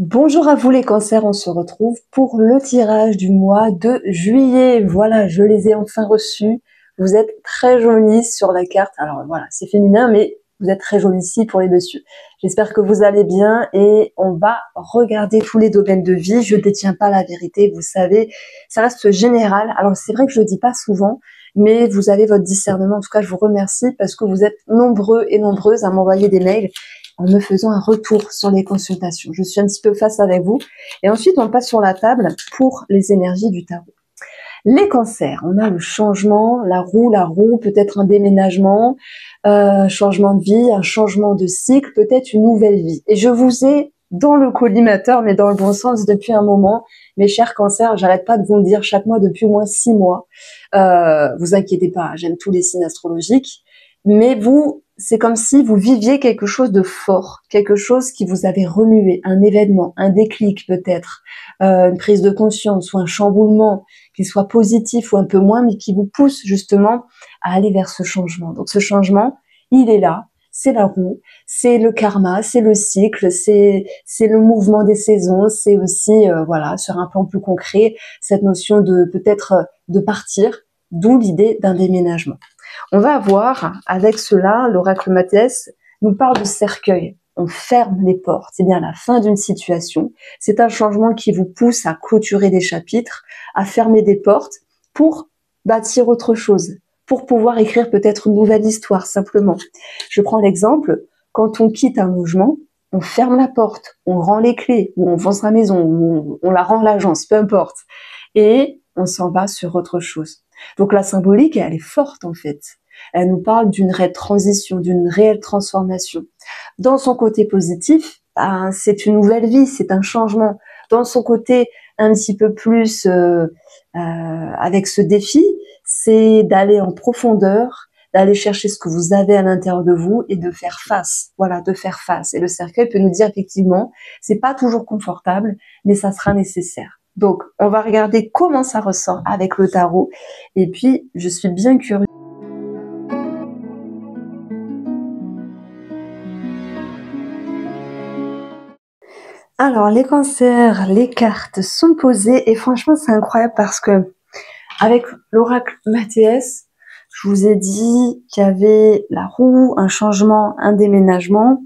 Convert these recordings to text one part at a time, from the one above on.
Bonjour à vous les cancers, on se retrouve pour le tirage du mois de juillet. Voilà, je les ai enfin reçus. Vous êtes très jolis sur la carte. Alors voilà, c'est féminin, mais vous êtes très jolis ici pour les messieurs. J'espère que vous allez bien et on va regarder tous les domaines de vie. Je ne détiens pas la vérité, vous savez, ça reste général. Alors c'est vrai que je le dis pas souvent, mais vous avez votre discernement. En tout cas, je vous remercie parce que vous êtes nombreux et nombreuses à m'envoyer des mails en me faisant un retour sur les consultations. Je suis un petit peu face avec vous. Et ensuite, on passe sur la table pour les énergies du tarot. Les cancers, on a le changement, la roue, peut-être un déménagement, changement de vie, un changement de cycle, peut-être une nouvelle vie. Et je vous ai dans le collimateur, mais dans le bon sens depuis un moment. Mes chers cancers, j'arrête pas de vous le dire chaque mois depuis au moins 6 mois. Vous inquiétez pas, j'aime tous les signes astrologiques. Mais vous, c'est comme si vous viviez quelque chose de fort, quelque chose qui vous avait remué, un événement, un déclic peut-être, une prise de conscience ou un chamboulement, qu'il soit positif ou un peu moins, mais qui vous pousse justement à aller vers ce changement. Donc ce changement, il est là, c'est la roue, c'est le karma, c'est le cycle, c'est le mouvement des saisons, c'est aussi, voilà, sur un plan plus concret, cette notion de peut-être de partir, d'où l'idée d'un déménagement. On va avoir, avec cela, l'oracle Mathias nous parle de cercueil. On ferme les portes, c'est bien la fin d'une situation. C'est un changement qui vous pousse à clôturer des chapitres, à fermer des portes pour bâtir autre chose, pour pouvoir écrire peut-être une nouvelle histoire simplement. Je prends l'exemple, quand on quitte un logement, on ferme la porte, on rend les clés, ou on vend sa maison, ou on la rend à l'agence, peu importe. Et on s'en va sur autre chose. Donc la symbolique, elle est forte en fait. Elle nous parle d'une réelle transition, d'une réelle transformation. Dans son côté positif, c'est une nouvelle vie, c'est un changement. Dans son côté un petit peu plus avec ce défi, c'est d'aller en profondeur, d'aller chercher ce que vous avez à l'intérieur de vous et de faire face. Voilà, de faire face. Et le cercueil peut nous dire effectivement, c'est pas toujours confortable, mais ça sera nécessaire. Donc, on va regarder comment ça ressort avec le tarot. Et puis, je suis bien curieuse. Alors, les cancers, les cartes sont posées et franchement, c'est incroyable parce que avec l'oracle Mathias, je vous ai dit qu'il y avait la roue, un changement, un déménagement.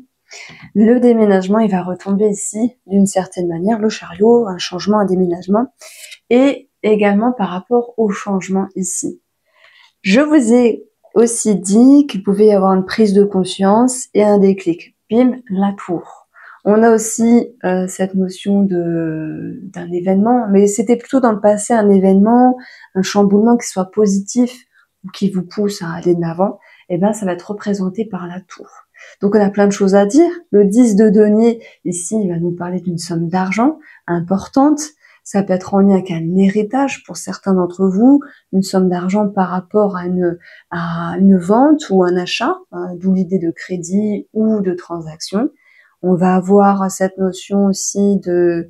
Le déménagement, il va retomber ici d'une certaine manière, le chariot, un changement, un déménagement, et également par rapport au changement ici. Je vous ai aussi dit qu'il pouvait y avoir une prise de conscience et un déclic. Bim, la tour. On a aussi cette notion d'un événement, mais c'était plutôt dans le passé un événement, un chamboulement qui soit positif ou qui vous pousse à aller de l'avant. Et ben, ça va être représenté par la tour. Donc on a plein de choses à dire. Le 10 de denier, ici, il va nous parler d'une somme d'argent importante. Ça peut être en lien avec un héritage pour certains d'entre vous, une somme d'argent par rapport à une vente ou un achat, hein, d'où l'idée de crédit ou de transaction. On va avoir cette notion aussi de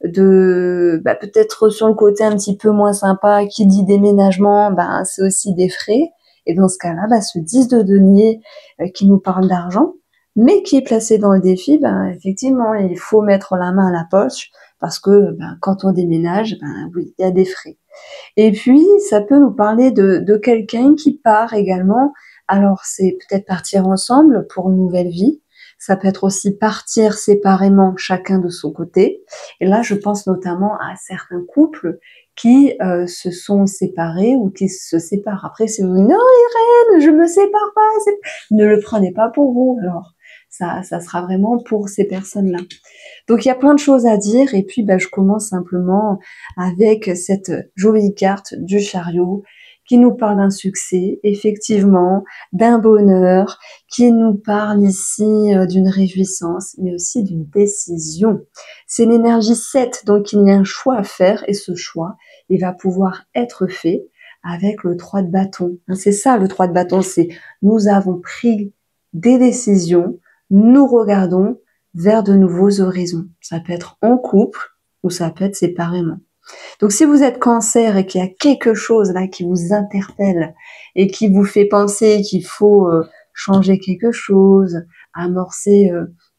peut-être sur le côté un petit peu moins sympa, qui dit déménagement, c'est aussi des frais. Et dans ce cas-là, ce 10 de denier qui nous parle d'argent, mais qui est placé dans le défi, effectivement, il faut mettre la main à la poche parce que quand on déménage, oui, il y a des frais. Et puis, ça peut nous parler de quelqu'un qui part également. Alors, c'est peut-être partir ensemble pour une nouvelle vie. Ça peut être aussi partir séparément, chacun de son côté. Et là, je pense notamment à certains couples qui se sont séparés ou qui se séparent. Après, c'est non, Irène, je me sépare pas. Ne le prenez pas pour vous. Alors, ça sera vraiment pour ces personnes-là. Donc il y a plein de choses à dire et puis je commence simplement avec cette jolie carte du chariot qui nous parle d'un succès, effectivement, d'un bonheur, qui nous parle ici d'une réjouissance, mais aussi d'une décision. C'est l'énergie 7, donc il y a un choix à faire et ce choix, il va pouvoir être fait avec le 3 de bâton. C'est ça le 3 de bâton, c'est nous avons pris des décisions, nous regardons vers de nouveaux horizons. Ça peut être en couple ou ça peut être séparément. Donc si vous êtes cancer et qu'il y a quelque chose là qui vous interpelle et qui vous fait penser qu'il faut changer quelque chose, amorcer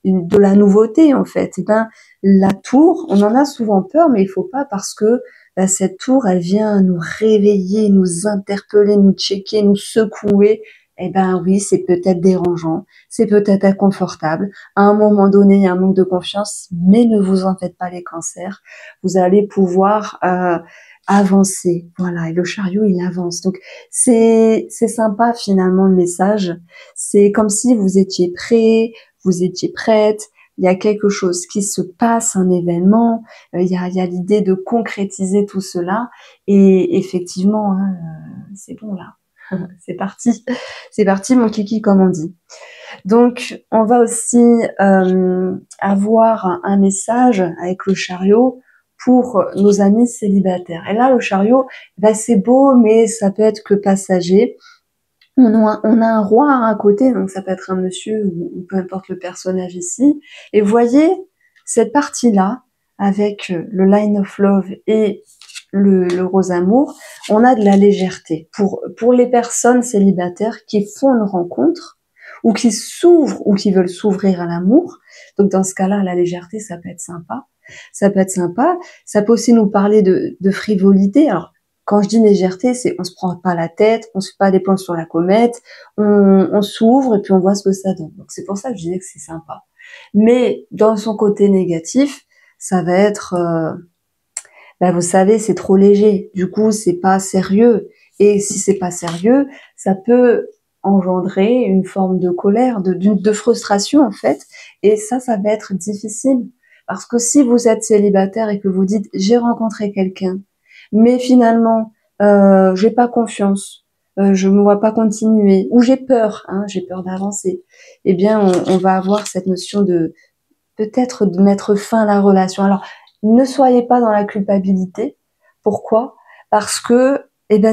de la nouveauté en fait. Et ben la tour, on en a souvent peur, mais il faut pas parce que cette tour, elle vient nous réveiller, nous interpeller, nous checker, nous secouer. Eh ben oui, c'est peut-être dérangeant, c'est peut-être inconfortable. À un moment donné, il y a un manque de confiance, mais ne vous en faites pas les cancers. Vous allez pouvoir avancer. Voilà, et le chariot, il avance. Donc c'est sympa finalement le message. C'est comme si vous étiez prêt, vous étiez prête. Il y a quelque chose qui se passe, un événement. Il y a l'idée de concrétiser tout cela. Et effectivement, hein, c'est bon là. C'est parti mon kiki comme on dit. Donc on va aussi avoir un message avec le chariot pour nos amis célibataires. Et là le chariot, c'est beau mais ça peut être que passager. On a un roi à un côté, donc ça peut être un monsieur ou peu importe le personnage ici. Et voyez cette partie-là avec le line of love et le rose amour, on a de la légèreté. Pour les personnes célibataires qui font une rencontre ou qui s'ouvrent ou qui veulent s'ouvrir à l'amour, donc dans ce cas-là, la légèreté, ça peut être sympa. Ça peut être sympa. Ça peut aussi nous parler de frivolité. Alors, quand je dis légèreté, c'est on se prend pas la tête, on se fait pas des plans sur la comète, on s'ouvre et puis on voit ce que ça donne. Donc c'est pour ça que je disais que c'est sympa. Mais dans son côté négatif, ça va être vous savez, c'est trop léger. Du coup, c'est pas sérieux. Et si c'est pas sérieux, ça peut engendrer une forme de colère, de frustration en fait. Et ça va être difficile. Parce que si vous êtes célibataire et que vous dites j'ai rencontré quelqu'un, mais finalement j'ai pas confiance, je me vois pas continuer, ou j'ai peur d'avancer, eh bien on va avoir cette notion de peut-être de mettre fin à la relation. Alors ne soyez pas dans la culpabilité. Pourquoi? Parce que,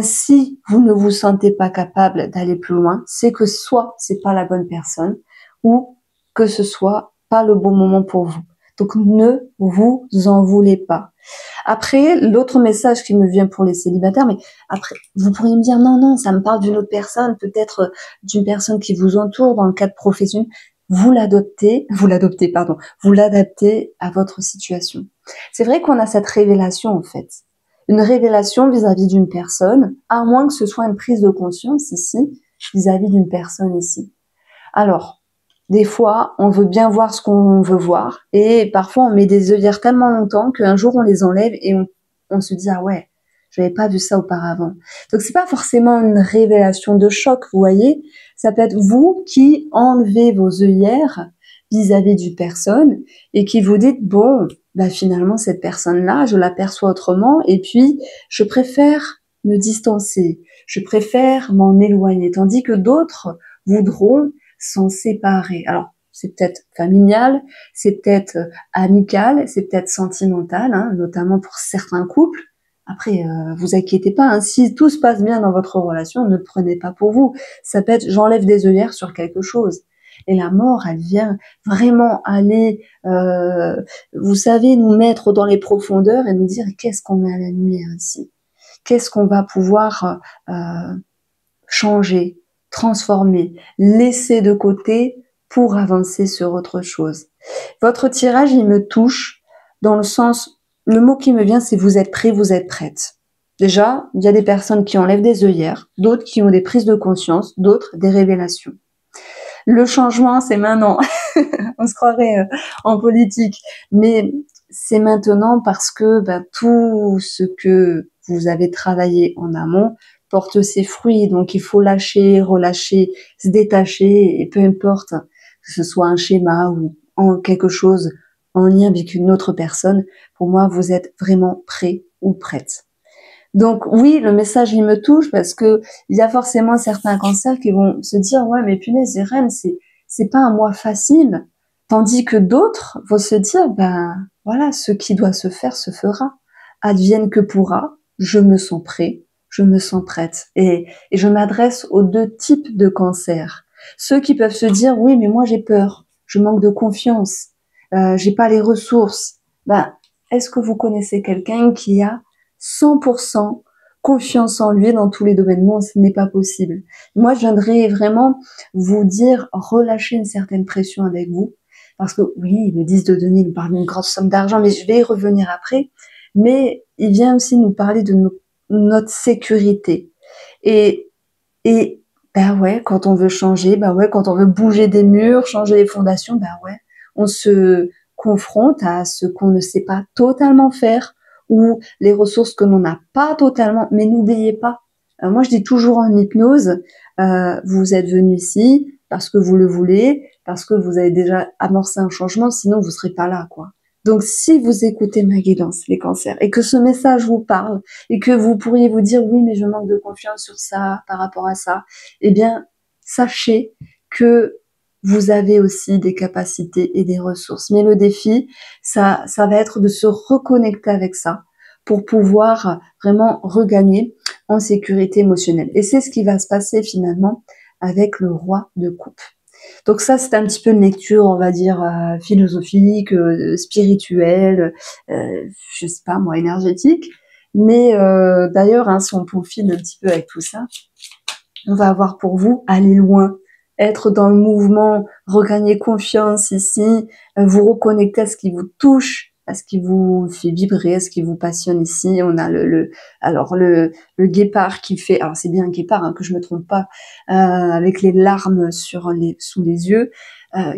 si vous ne vous sentez pas capable d'aller plus loin, c'est que soit c'est pas la bonne personne, ou que ce soit pas le bon moment pour vous. Donc ne vous en voulez pas. Après, l'autre message qui me vient pour les célibataires, mais après, vous pourriez me dire non, ça me parle d'une autre personne, peut-être d'une personne qui vous entoure dans le cadre professionnel. Vous l'adaptez à votre situation. C'est vrai qu'on a cette révélation en fait, une révélation vis-à-vis d'une personne, à moins que ce soit une prise de conscience ici, vis-à-vis d'une personne ici. Alors, des fois, on veut bien voir ce qu'on veut voir, et parfois on met des œillères tellement longtemps qu'un jour on les enlève et on se dit ah ouais, j'avais pas vu ça auparavant. Donc c'est pas forcément une révélation de choc, vous voyez, ça peut être vous qui enlevez vos œillères vis-à-vis d'une personne et qui vous dites bon, finalement cette personne-là, je l'aperçois autrement et puis je préfère me distancer, je préfère m'en éloigner, tandis que d'autres voudront s'en séparer. Alors c'est peut-être familial, c'est peut-être amical, c'est peut-être sentimental, hein, notamment pour certains couples. Après, vous inquiétez pas, hein, si tout se passe bien dans votre relation, ne le prenez pas pour vous. Ça peut être j'enlève des œillères sur quelque chose. Et la mort, elle vient vraiment aller, vous savez, nous mettre dans les profondeurs et nous dire qu'est-ce qu'on a à la lumière ici, qu'est-ce qu'on va pouvoir changer, transformer, laisser de côté pour avancer sur autre chose. Votre tirage, il me touche dans le sens, le mot qui me vient, c'est vous êtes prêt, vous êtes prête. Déjà, il y a des personnes qui enlèvent des œillères, d'autres qui ont des prises de conscience, d'autres des révélations. Le changement, c'est maintenant. On se croirait en politique. Mais c'est maintenant parce que tout ce que vous avez travaillé en amont porte ses fruits. Donc, il faut lâcher, relâcher, se détacher. Et peu importe que ce soit un schéma ou en quelque chose en lien avec une autre personne, pour moi, vous êtes vraiment prêt ou prête. Donc oui, le message il me touche parce que il y a forcément certains cancers qui vont se dire ouais mais punaise Irène, c'est pas un mois facile, tandis que d'autres vont se dire voilà, ce qui doit se faire se fera, advienne que pourra, je me sens prêt, je me sens prête et je m'adresse aux deux types de cancers. Ceux qui peuvent se dire oui mais moi j'ai peur, je manque de confiance, j'ai pas les ressources. Est-ce que vous connaissez quelqu'un qui a 100% confiance en lui dans tous les domaines? Non, ce n'est pas possible. Moi, je viendrais vraiment vous dire relâchez une certaine pression avec vous parce que oui, ils me disent de donner, ils nous parlent d'une grosse somme d'argent, mais je vais y revenir après. Mais il vient aussi nous parler de notre sécurité. Et, et bah ouais, quand on veut changer, bah ouais, quand on veut bouger des murs, changer les fondations, bah ouais, on se confronte à ce qu'on ne sait pas totalement faire ou les ressources que l'on n'a pas totalement. Mais n'oubliez pas, moi je dis toujours en hypnose, vous êtes venu ici parce que vous le voulez, parce que vous avez déjà amorcé un changement, sinon vous serez pas là, quoi. Donc si vous écoutez ma guidance, les cancers, et que ce message vous parle, et que vous pourriez vous dire oui, mais je manque de confiance sur ça, par rapport à ça, eh bien, sachez que vous avez aussi des capacités et des ressources. Mais le défi, ça va être de se reconnecter avec ça pour pouvoir vraiment regagner en sécurité émotionnelle. Et c'est ce qui va se passer finalement avec le roi de coupe. Donc ça, c'est un petit peu une lecture, on va dire, philosophique, spirituelle, je sais pas moi, énergétique. Mais d'ailleurs, hein, si on peaufine un petit peu avec tout ça, on va avoir pour vous aller loin, être dans le mouvement, regagner confiance ici, vous reconnecter à ce qui vous touche, à ce qui vous fait vibrer, à ce qui vous passionne ici. On a le guépard qui fait, alors c'est bien un guépard, hein, que je me trompe pas, avec les larmes sous les yeux,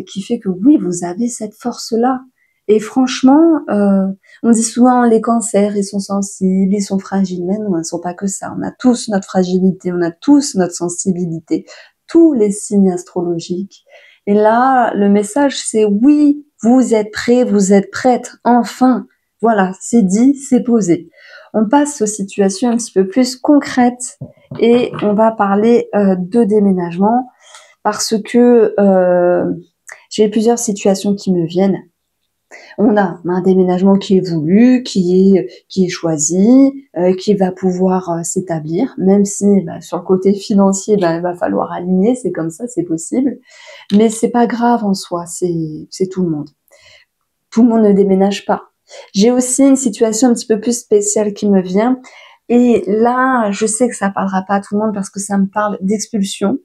qui fait que oui, vous avez cette force-là. Et franchement, on dit souvent les cancers, ils sont sensibles, ils sont fragiles, mais non, ils ne sont pas que ça. On a tous notre fragilité, on a tous notre sensibilité, tous les signes astrologiques. Et là, le message, c'est oui, vous êtes prêts, vous êtes prêtes, enfin. Voilà, c'est dit, c'est posé. On passe aux situations un petit peu plus concrètes et on va parler de déménagement parce que j'ai plusieurs situations qui me viennent. On a un déménagement qui est voulu, qui est choisi, qui va pouvoir s'établir, même si sur le côté financier, il va falloir aligner, c'est comme ça, c'est possible. Mais c'est pas grave en soi, c'est tout le monde. Tout le monde ne déménage pas. J'ai aussi une situation un petit peu plus spéciale qui me vient. Et là, je sais que ça parlera pas à tout le monde parce que ça me parle d'expulsion,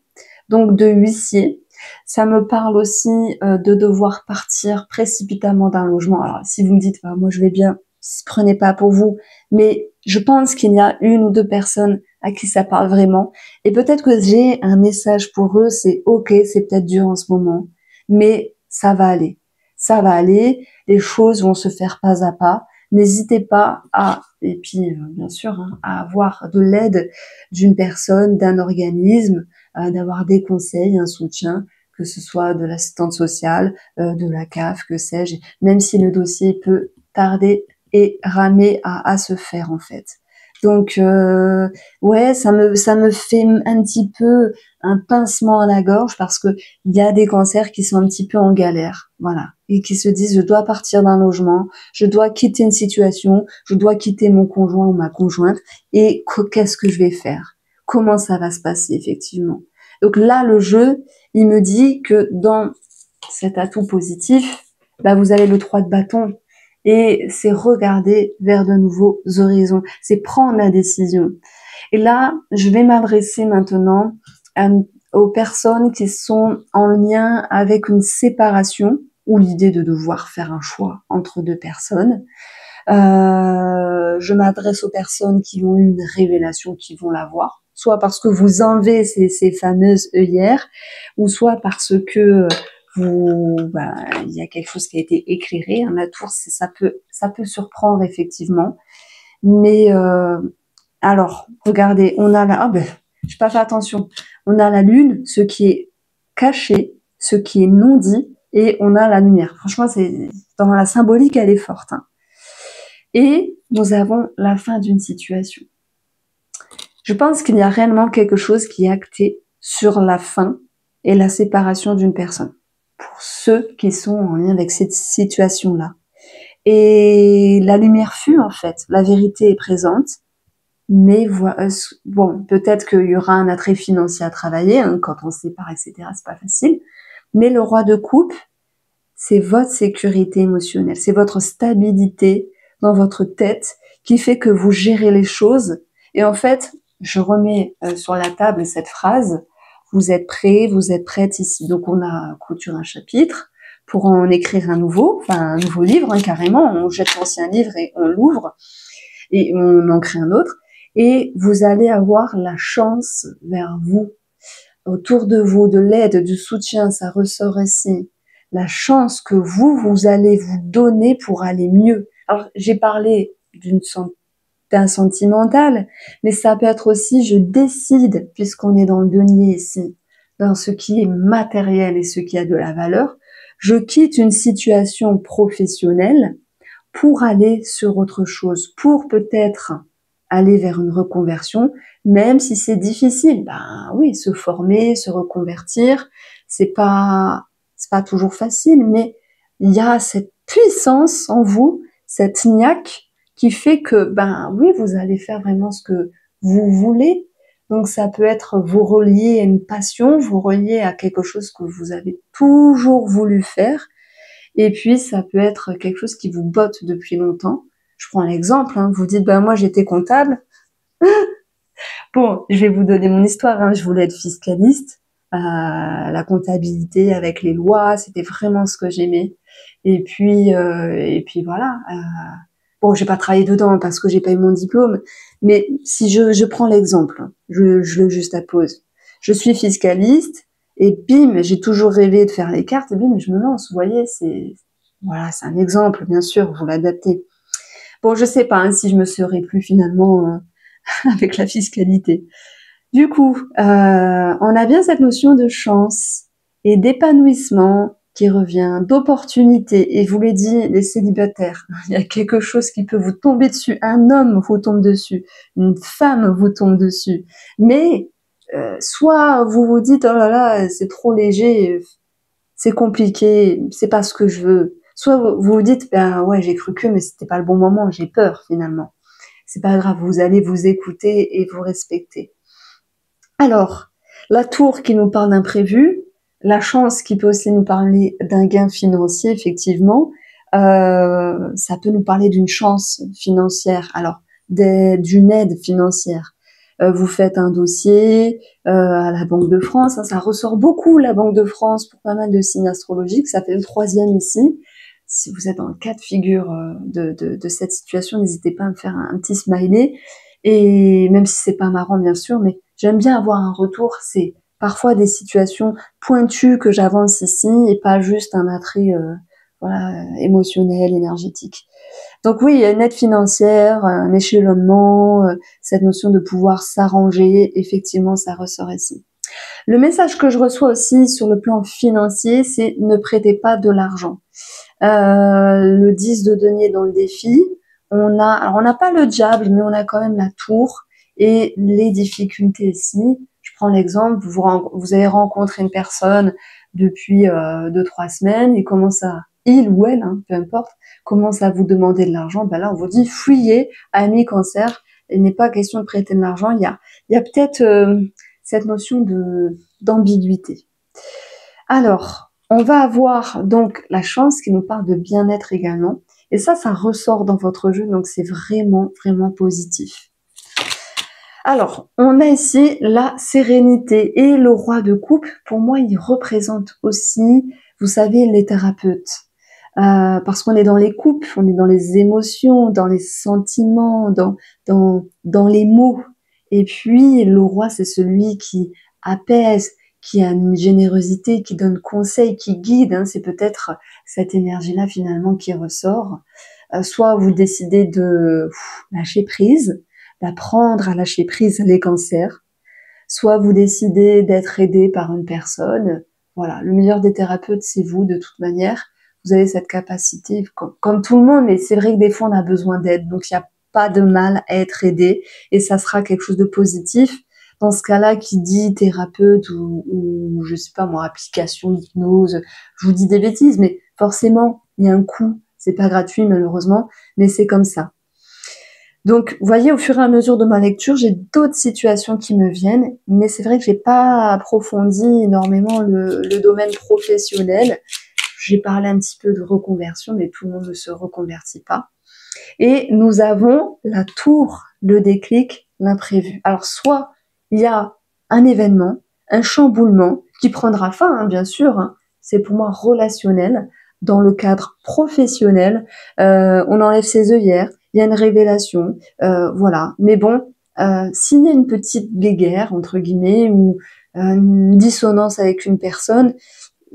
donc de huissier. Ça me parle aussi de devoir partir précipitamment d'un logement. Alors, si vous me dites, moi je vais bien, prenez pas pour vous. Mais je pense qu'il y a une ou deux personnes à qui ça parle vraiment. Et peut-être que j'ai un message pour eux, c'est ok, c'est peut-être dur en ce moment, mais ça va aller. Ça va aller, les choses vont se faire pas à pas. N'hésitez pas à, et puis bien sûr, hein, à avoir de l'aide d'une personne, d'un organisme, d'avoir des conseils, un soutien, que ce soit de l'assistante sociale, de la CAF, que sais-je, même si le dossier peut tarder et ramer à se faire en fait. Donc ouais, ça me fait un petit peu un pincement à la gorge parce que il y a des cancers qui sont un petit peu en galère, voilà, et qui se disent je dois partir d'un logement, je dois quitter une situation, je dois quitter mon conjoint ou ma conjointe, et qu'est-ce que je vais faire? Comment ça va se passer effectivement? Donc là, le jeu, il me dit que dans cet atout positif, vous avez le 3 de bâton. Et c'est regarder vers de nouveaux horizons, c'est prendre la décision. Et là, je vais m'adresser maintenant aux personnes qui sont en lien avec une séparation ou l'idée de devoir faire un choix entre deux personnes. Je m'adresse aux personnes qui ont eu une révélation, qui vont l'avoir, soit parce que vous enlevez ces fameuses œillères, ou soit parce que il y a quelque chose qui a été éclairé. La tour, ça peut surprendre effectivement. Mais alors, regardez, on a j'ai pas fait attention. On a la lune, ce qui est caché, ce qui est non dit, et on a la lumière. Franchement, c'est dans la symbolique, elle est forte. Hein. Et nous avons la fin d'une situation. Je pense qu'il y a réellement quelque chose qui est acté sur la fin et la séparation d'une personne. Pour ceux qui sont en lien avec cette situation-là. Et la lumière fut, en fait. La vérité est présente. Mais bon, peut-être qu'il y aura un attrait financier à travailler, hein, quand on se sépare, etc. C'est pas facile. Mais le roi de coupe, c'est votre sécurité émotionnelle. C'est votre stabilité dans votre tête qui fait que vous gérez les choses. Et en fait, je remets sur la table cette phrase. Vous êtes prêts, vous êtes prêtes ici. Donc on a clôturé un chapitre pour en écrire un nouveau livre, hein, carrément. On jette l'ancien livre et on l'ouvre et on en crée un autre. Et vous allez avoir la chance vers vous, autour de vous, de l'aide, du soutien, ça ressort ici. La chance que vous allez vous donner pour aller mieux. Alors, j'ai parlé d'un sentimental, mais ça peut être aussi, je décide, puisqu'on est dans le denier ici, dans ce qui est matériel et ce qui a de la valeur, je quitte une situation professionnelle pour aller sur autre chose, pour peut-être aller vers une reconversion, même si c'est difficile. Ben oui, se former, se reconvertir, c'est pas toujours facile, mais il y a cette puissance en vous, cette niaque qui fait que, ben oui, vous allez faire vraiment ce que vous voulez. Donc ça peut être vous relier à une passion, vous relier à quelque chose que vous avez toujours voulu faire. Et puis ça peut être quelque chose qui vous botte depuis longtemps. Je prends l'exemple, hein, vous dites, ben moi j'étais comptable. Bon, je vais vous donner mon histoire, hein. Je voulais être fiscaliste. La comptabilité avec les lois, c'était vraiment ce que j'aimais. Et puis voilà. Bon, j'ai pas travaillé dedans parce que j'ai pas eu mon diplôme, mais si je prends l'exemple, je le juxtapose. Je suis fiscaliste et bim, j'ai toujours rêvé de faire les cartes et bim, je me lance. Vous voyez, c'est un exemple, bien sûr, vous l'adaptez. Bon, je sais pas hein, si je me serais plus finalement avec la fiscalité. Du coup, on a bien cette notion de chance et d'épanouissement qui revient, d'opportunité. Et je vous l'ai dit, les célibataires, il y a quelque chose qui peut vous tomber dessus. Un homme vous tombe dessus, une femme vous tombe dessus. Mais soit vous vous dites, oh là là, c'est trop léger, c'est compliqué, c'est pas ce que je veux. Soit vous vous dites, ben ouais, j'ai cru que, mais c'était pas le bon moment, j'ai peur finalement. C'est pas grave, vous allez vous écouter et vous respecter. Alors, la tour qui nous parle d'imprévu, la chance qui peut aussi nous parler d'un gain financier, effectivement, ça peut nous parler d'une chance financière, alors d'une aide financière. Vous faites un dossier à la Banque de France, hein, ça ressort beaucoup la Banque de France pour pas mal de signes astrologiques, ça fait le 3e ici. Si vous êtes dans le cas de figure de cette situation, n'hésitez pas à me faire un petit smiley. Et même si c'est pas marrant, bien sûr, mais j'aime bien avoir un retour. C'est parfois des situations pointues que j'avance ici et pas juste un attrait émotionnel, énergétique. Donc oui, il y a une aide financière, un échelonnement, cette notion de pouvoir s'arranger, effectivement, ça ressort ici. Le message que je reçois aussi sur le plan financier, c'est ne prêtez pas de l'argent. Le 10 de denier dans le défi, on n'a pas le diable, mais on a quand même la tour et les difficultés ici. Je prends l'exemple, vous avez rencontré une personne depuis 2-3 semaines, il ou elle, hein, peu importe, commence à vous demander de l'argent. Ben là, on vous dit fuyez, ami Cancer. Il n'est pas question de prêter de l'argent. Il y a peut-être cette notion d'ambiguïté. Alors, on va avoir donc la chance qui nous parle de bien-être également. Et ça ressort dans votre jeu, donc c'est vraiment, vraiment positif. Alors, on a ici la sérénité et le roi de coupe. Pour moi, il représente aussi, vous savez, les thérapeutes. Parce qu'on est dans les coupes, on est dans les émotions, dans les sentiments, dans les mots. Et puis, le roi, c'est celui qui apaise, qui a une générosité, qui donne conseil, qui guide. Hein, c'est peut-être cette énergie-là finalement qui ressort. Soit vous décidez de lâcher prise, d'apprendre à lâcher prise les cancers. Soit vous décidez d'être aidé par une personne. Voilà, le meilleur des thérapeutes, c'est vous de toute manière. Vous avez cette capacité, comme tout le monde, mais c'est vrai que des fois on a besoin d'aide. Donc il n'y a pas de mal à être aidé et ça sera quelque chose de positif. Dans ce cas-là, qui dit thérapeute ou je sais pas moi, application, hypnose, je vous dis des bêtises, mais forcément, il y a un coût. C'est pas gratuit malheureusement, mais c'est comme ça. Donc, vous voyez, au fur et à mesure de ma lecture, j'ai d'autres situations qui me viennent, mais c'est vrai que j'ai pas approfondi énormément le domaine professionnel. J'ai parlé un petit peu de reconversion, mais tout le monde ne se reconvertit pas. Et nous avons la tour, le déclic, l'imprévu. Alors, soit il y a un événement, un chamboulement qui prendra fin, hein, bien sûr, hein, c'est pour moi relationnel, dans le cadre professionnel, on enlève ses œillères, il y a une révélation, voilà. Mais bon, s'il y a une petite guéguerre, entre guillemets, ou une dissonance avec une personne,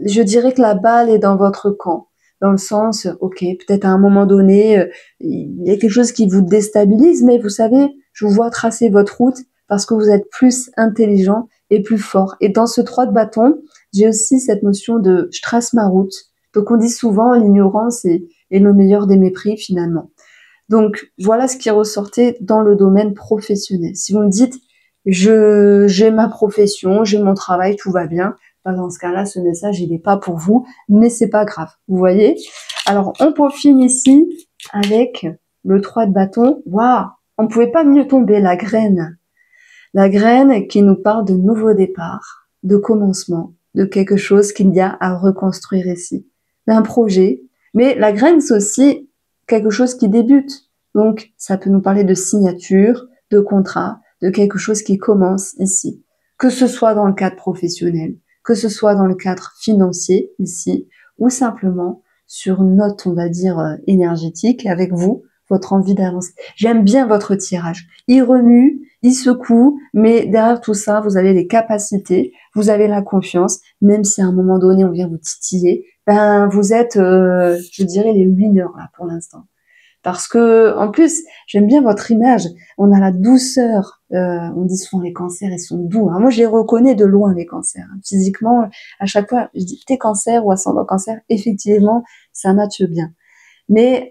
je dirais que la balle est dans votre camp. Dans le sens, ok, peut-être à un moment donné, il y a quelque chose qui vous déstabilise, mais vous savez, je vous vois tracer votre route parce que vous êtes plus intelligent et plus fort. Et dans ce 3 de bâton, j'ai aussi cette notion de je trace ma route. Donc on dit souvent l'ignorance est le meilleur des mépris finalement. Donc voilà ce qui ressortait dans le domaine professionnel. Si vous me dites j'ai ma profession, j'ai mon travail, tout va bien, ben dans ce cas-là, ce message il n'est pas pour vous, mais c'est pas grave. Vous voyez? Alors on peaufine ici avec le 3 de bâton. Waouh, on pouvait pas mieux tomber, la graine. La graine qui nous parle de nouveau départ, de commencement, de quelque chose qu'il y a à reconstruire ici, d'un projet. Mais la graine, c'est aussi quelque chose qui débute. Donc, ça peut nous parler de signature, de contrat, de quelque chose qui commence ici. Que ce soit dans le cadre professionnel, que ce soit dans le cadre financier ici, ou simplement sur une note, on va dire, énergétique avec vous, votre envie d'avancer. J'aime bien votre tirage. Il remue, il secoue, mais derrière tout ça, vous avez les capacités, vous avez la confiance, même si à un moment donné, on vient vous titiller, ben, vous êtes, je dirais, les winners, là, pour l'instant. Parce que, en plus, j'aime bien votre image. On a la douceur. On dit souvent les cancers, ils sont doux. Alors moi, je les reconnais de loin, les cancers. Physiquement, à chaque fois, je dis, t'es cancer ou ascendant cancer. Effectivement, ça matche bien. Mais,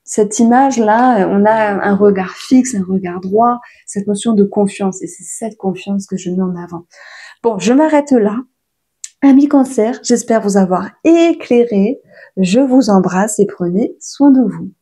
cette image-là, on a un regard fixe, un regard droit, cette notion de confiance. Et c'est cette confiance que je mets en avant. Bon, je m'arrête là. Amis cancer, j'espère vous avoir éclairé. Je vous embrasse et prenez soin de vous.